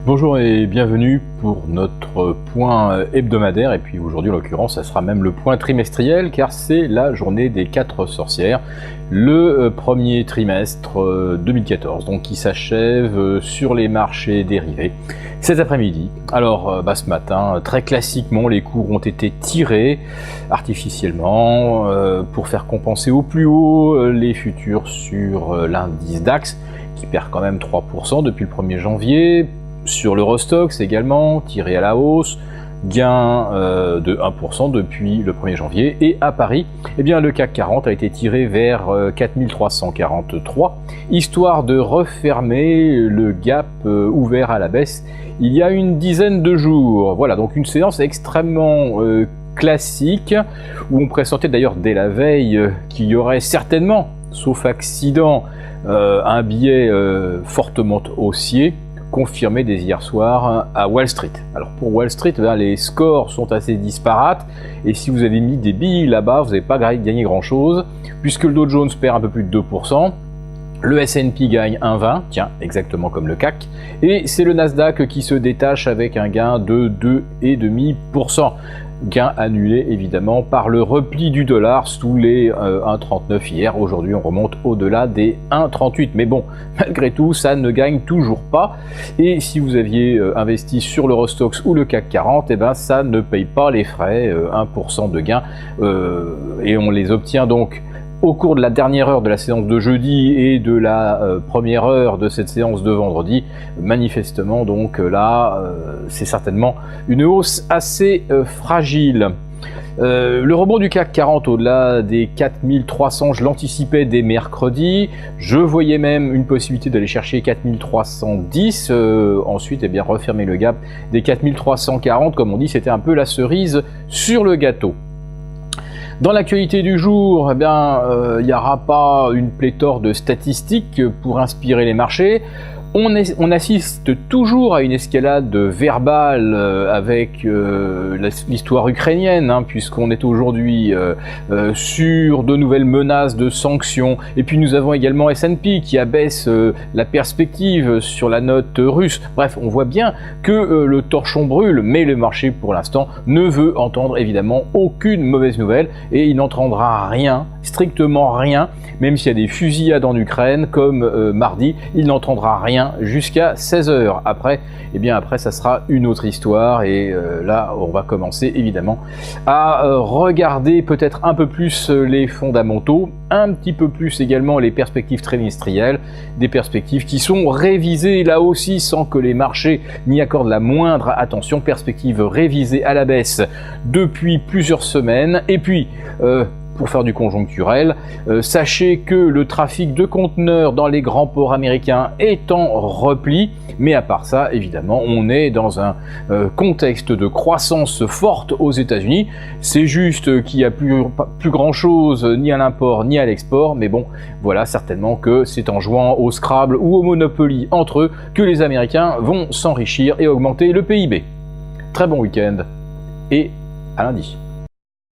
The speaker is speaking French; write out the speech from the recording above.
Bonjour et bienvenue pour notre point hebdomadaire, et puis aujourd'hui en l'occurrence ça sera même le point trimestriel car c'est la journée des 4 sorcières, le premier trimestre 2014, donc qui s'achève sur les marchés dérivés cet après-midi. Alors ce matin, très classiquement, les cours ont été tirés artificiellement pour faire compenser au plus haut les futurs sur l'indice DAX qui perd quand même 3% depuis le 1er janvier. Sur l'Eurostoxx également, tiré à la hausse, gain de 1% depuis le 1er janvier. Et à Paris, eh bien, le CAC 40 a été tiré vers 4343, histoire de refermer le gap ouvert à la baisse il y a une dizaine de jours. Voilà, donc une séance extrêmement classique, où on pressentait d'ailleurs dès la veille qu'il y aurait certainement, sauf accident, un biais fortement haussier, confirmé dès hier soir à Wall Street. Alors pour Wall Street, là, les scores sont assez disparates, et si vous avez mis des billes là-bas, vous n'avez pas gagné grand-chose, puisque le Dow Jones perd un peu plus de 2%, le S&P gagne 1,20, tiens, exactement comme le CAC, et c'est le Nasdaq qui se détache avec un gain de 2,5%. Gain annulé évidemment par le repli du dollar sous les 1,39 hier. Aujourd'hui on remonte au-delà des 1,38, mais bon, malgré tout ça ne gagne toujours pas, et si vous aviez investi sur l'Eurostoxx ou le CAC 40, eh ben ça ne paye pas les frais, 1% de gain, et on les obtient donc au cours de la dernière heure de la séance de jeudi et de la première heure de cette séance de vendredi. Manifestement, donc là, c'est certainement une hausse assez fragile. Le rebond du CAC 40 au-delà des 4300, je l'anticipais dès mercredi. Je voyais même une possibilité d'aller chercher 4310. Ensuite, eh bien, refermer le gap des 4340. Comme on dit, c'était un peu la cerise sur le gâteau. Dans l'actualité du jour, eh bien, il n'y aura pas une pléthore de statistiques pour inspirer les marchés. On assiste toujours à une escalade verbale avec l'histoire ukrainienne, puisqu'on est aujourd'hui sur de nouvelles menaces de sanctions. Et puis nous avons également S&P qui abaisse la perspective sur la note russe. Bref, on voit bien que le torchon brûle, mais le marché pour l'instant ne veut entendre évidemment aucune mauvaise nouvelle, et il n'entendra rien, strictement rien, même s'il y a des fusillades en Ukraine comme mardi, il n'entendra rien jusqu'à 16h. Après, eh bien après ça sera une autre histoire, et là on va commencer évidemment à regarder peut-être un peu plus les fondamentaux, un petit peu plus également les perspectives trimestrielles, des perspectives qui sont révisées là aussi sans que les marchés n'y accordent la moindre attention, perspectives révisées à la baisse depuis plusieurs semaines. Et puis pour faire du conjoncturel, sachez que le trafic de conteneurs dans les grands ports américains est en repli, mais à part ça, évidemment, on est dans un contexte de croissance forte aux États-Unis. C'est juste qu'il n'y a plus grand-chose ni à l'import ni à l'export, mais bon, voilà, certainement que c'est en jouant au Scrabble ou au Monopoly entre eux que les Américains vont s'enrichir et augmenter le PIB. Très bon week-end et à lundi.